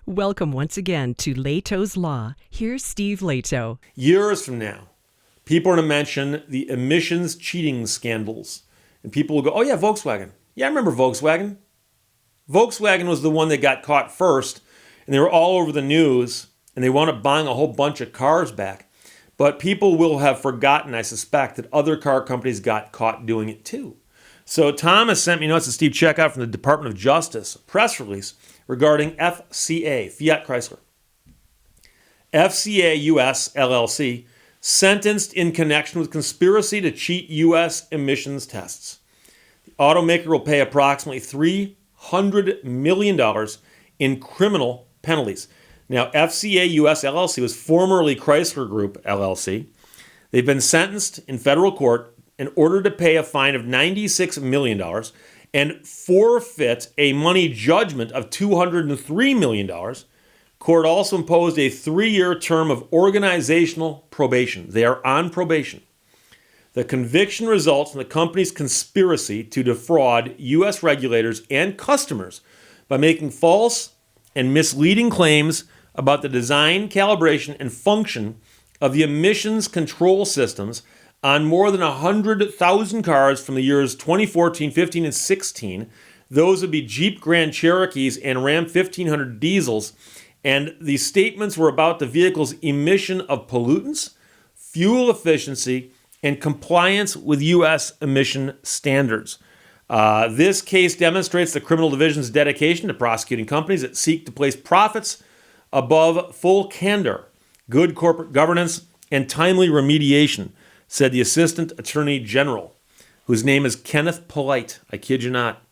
Welcome once again to Lehto's Law. Here's Steve Lehto. Years from now, people are going to mention the emissions cheating scandals. And people will go, oh yeah, Volkswagen. Yeah, I remember Volkswagen. Volkswagen was the one that got caught first, and they were all over the news, and they wound up buying a whole bunch of cars back. But people will have forgotten, I suspect, that other car companies got caught doing it too. So Thomas sent me notes to Steve check out from the Department of Justice, a press release regarding FCA, Fiat Chrysler. FCA US LLC, sentenced in connection with conspiracy to cheat U.S. emissions tests. The automaker will pay approximately $300 million in criminal penalties. Now, FCA US LLC was formerly Chrysler Group LLC. They've been sentenced in federal court in order to pay a fine of $96 million and forfeit a money judgment of $203 million. Court also imposed a 3-year term of organizational probation. They are on probation. The conviction results from the company's conspiracy to defraud U.S. regulators and customers by making false and misleading claims about the design, calibration, and function of the emissions control systems on more than 100,000 cars from the years 2014, 15, and 16. Those would be Jeep Grand Cherokees and Ram 1500 diesels. And the statements were about the vehicle's emission of pollutants, fuel efficiency, and compliance with U.S. emission standards. This case demonstrates the criminal division's dedication to prosecuting companies that seek to place profits above full candor, good corporate governance, and timely remediation, said the Assistant Attorney General, whose name is Kenneth Polite. I kid you not.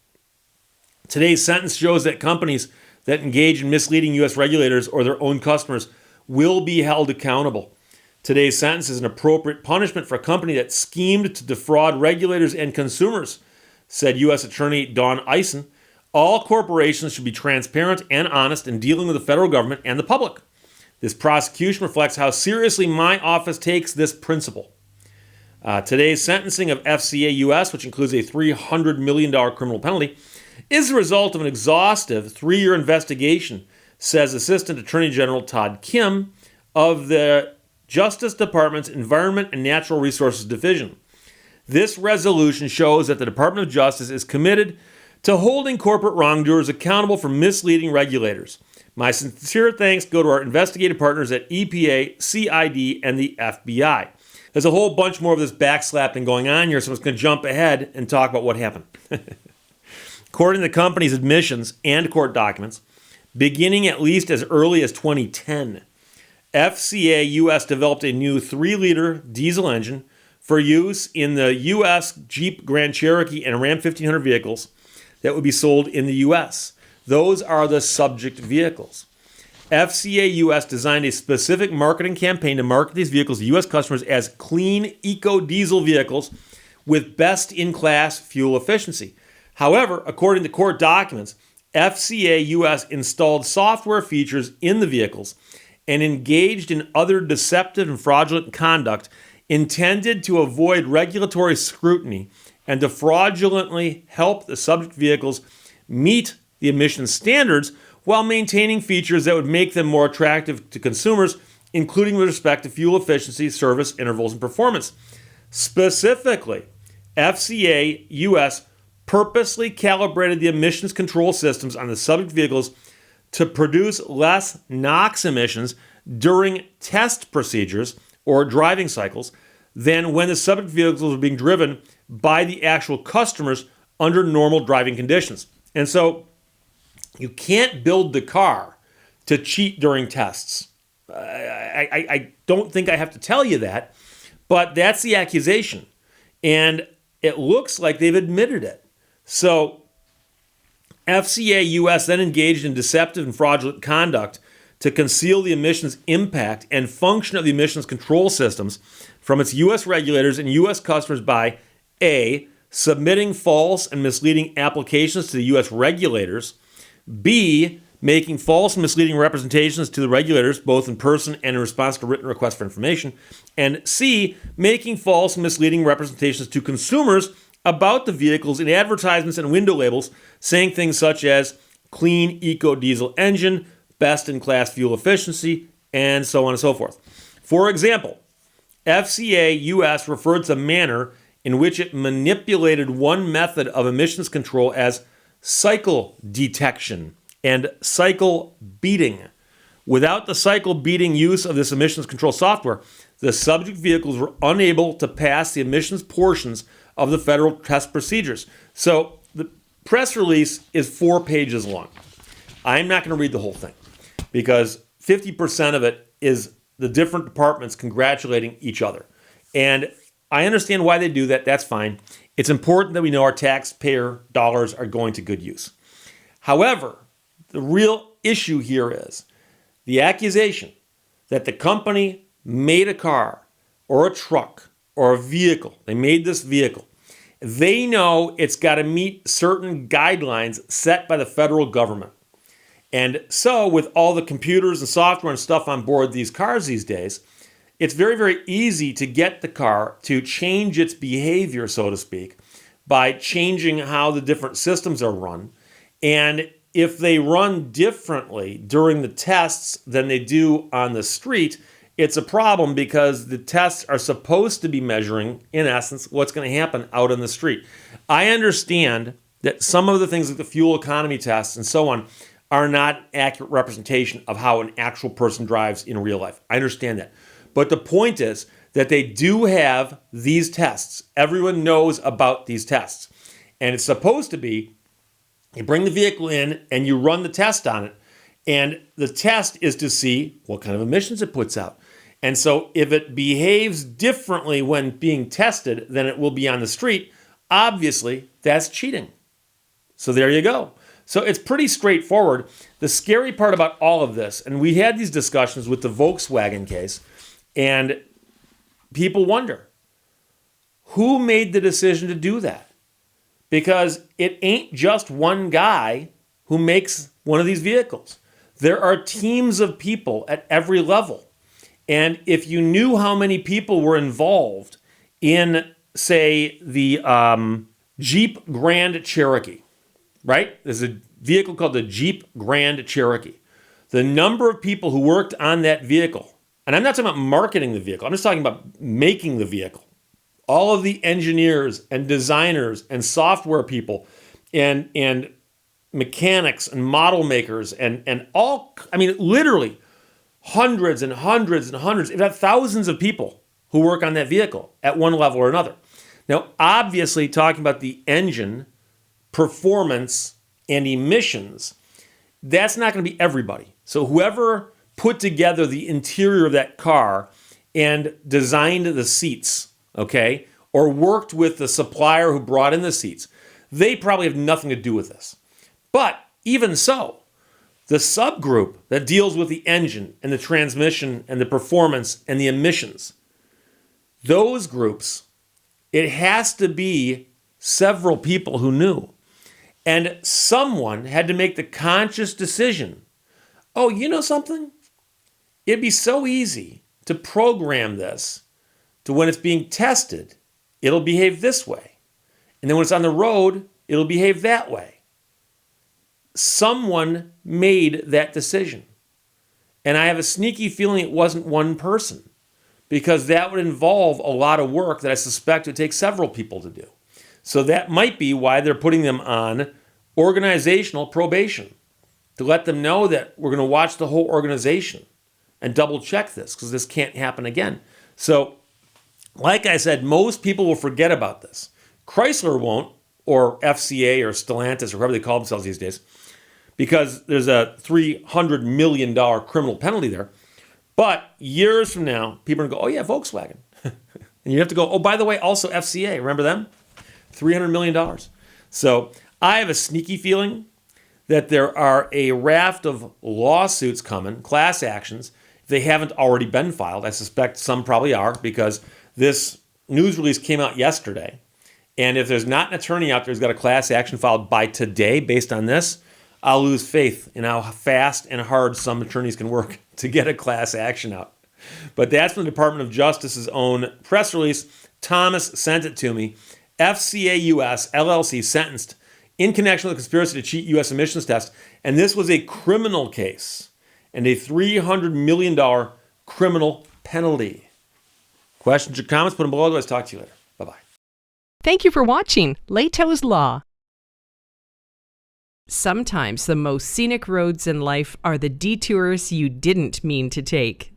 Today's sentence shows that companies that engage in misleading U.S. regulators or their own customers will be held accountable. Today's sentence is an appropriate punishment for a company that schemed to defraud regulators and consumers, said U.S. Attorney Don Eisen. All corporations should be transparent and honest in dealing with the federal government and the public. This prosecution reflects how seriously my office takes this principle. Today's sentencing of FCA US, which includes a $300 million criminal penalty, is the result of an exhaustive 3-year investigation, says Assistant Attorney General Todd Kim of the Justice Department's Environment and Natural Resources Division. This resolution shows that the Department of Justice is committed to holding corporate wrongdoers accountable for misleading regulators. My sincere thanks go to our investigative partners at EPA, CID, and the FBI. There's a whole bunch more of this backslapping going on here, so I'm just going to jump ahead and talk about what happened. According to the company's admissions and court documents, beginning at least as early as 2010, FCA US developed a new 3-liter diesel engine for use in the US Jeep Grand Cherokee and Ram 1500 vehicles that would be sold in the US. Those are the subject vehicles. FCA US designed a specific marketing campaign to market these vehicles to US customers as clean eco-diesel vehicles with best-in-class fuel efficiency. However, according to court documents, FCA US installed software features in the vehicles and engaged in other deceptive and fraudulent conduct intended to avoid regulatory scrutiny and to fraudulently help the subject vehicles meet the emissions standards while maintaining features that would make them more attractive to consumers, including with respect to fuel efficiency, service intervals, and performance. Specifically, FCA US purposely calibrated the emissions control systems on the subject vehicles to produce less NOx emissions during test procedures or driving cycles than when the subject vehicles were being driven by the actual customers under normal driving conditions. And so you can't build the car to cheat during tests. I don't think I have to tell you that, but that's the accusation. And it looks like they've admitted it. So FCA US then engaged in deceptive and fraudulent conduct to conceal the emissions impact and function of the emissions control systems from its U.S. regulators and U.S. customers by A, submitting false and misleading applications to the U.S. regulators, B, making false and misleading representations to the regulators, both in person and in response to written requests for information, and C, making false and misleading representations to consumers about the vehicles in advertisements and window labels, saying things such as clean eco diesel engine, best-in-class fuel efficiency, and so on and so forth. For example, FCA US referred to the manner in which it manipulated one method of emissions control as cycle detection and cycle beating. Without the cycle beating use of this emissions control software, the subject vehicles were unable to pass the emissions portions of the federal test procedures. So the press release is 4 pages long. I'm not going to read the whole thing because 50% of it is the different departments congratulating each other. And I understand why they do that. That's fine. It's important that we know our taxpayer dollars are going to good use. However, the real issue here is the accusation that the company made a car or a truck or a vehicle. They made this vehicle. They know it's got to meet certain guidelines set by the federal government. And so with all the computers and software and stuff on board these cars these days, it's very, very easy to get the car to change its behavior, so to speak, by changing how the different systems are run. And if they run differently during the tests than they do on the street, it's a problem because the tests are supposed to be measuring, in essence, what's going to happen out on the street. I understand that some of the things like the fuel economy tests and so on are not an accurate representation of how an actual person drives in real life. I understand that. But the point is that they do have these tests. Everyone knows about these tests. And it's supposed to be, you bring the vehicle in and you run the test on it. And the test is to see what kind of emissions it puts out. And so if it behaves differently when being tested than it will be on the street, obviously that's cheating. So there you go. So it's pretty straightforward. The scary part about all of this, and we had these discussions with the Volkswagen case, and people wonder, who made the decision to do that? Because it ain't just one guy who makes one of these vehicles. There are teams of people at every level. And if you knew how many people were involved in, say, the Jeep Grand Cherokee, right? There's a vehicle called the Jeep Grand Cherokee. The number of people who worked on that vehicle, and I'm not talking about marketing the vehicle, I'm just talking about making the vehicle. All of the engineers and designers and software people and mechanics and model makers and all, I mean, literally hundreds and hundreds and hundreds, if not thousands of people who work on that vehicle at one level or another. Now, obviously, talking about the engine, performance, and emissions, that's not going to be everybody. So whoever put together the interior of that car and designed the seats, okay, or worked with the supplier who brought in the seats, they probably have nothing to do with this. But even so, the subgroup that deals with the engine and the transmission and the performance and the emissions, those groups, it has to be several people who knew. And someone had to make the conscious decision, oh, you know something? It'd be so easy to program this to when it's being tested, it'll behave this way. And then when it's on the road, it'll behave that way. Someone made that decision. And I have a sneaky feeling it wasn't one person, because that would involve a lot of work that I suspect would take several people to do. So that might be why they're putting them on organizational probation, to let them know that we're going to watch the whole organization and double check this, because this can't happen again. So, like I said, most people will forget about this. Chrysler won't, or FCA or Stellantis or whoever they call themselves these days, because there's a $300 million criminal penalty there. But years from now, people are going to go, oh yeah, Volkswagen. And you have to go, oh, by the way, also FCA, remember them? $300 million. So I have a sneaky feeling that there are a raft of lawsuits coming, class actions, if they haven't already been filed. I suspect some probably are, because this news release came out yesterday. And if there's not an attorney out there who's got a class action filed by today based on this, I'll lose faith in how fast and hard some attorneys can work to get a class action out. But that's from the Department of Justice's own press release. Thomas sent it to me. FCA US LLC sentenced in connection with a conspiracy to cheat U.S. emissions tests. And this was a criminal case. and a $300 million criminal penalty. Questions or comments? Put them below. Otherwise, talk to you later. Bye-bye. Thank you for watching Lehto's Law. Sometimes the most scenic roads in life are the detours you didn't mean to take.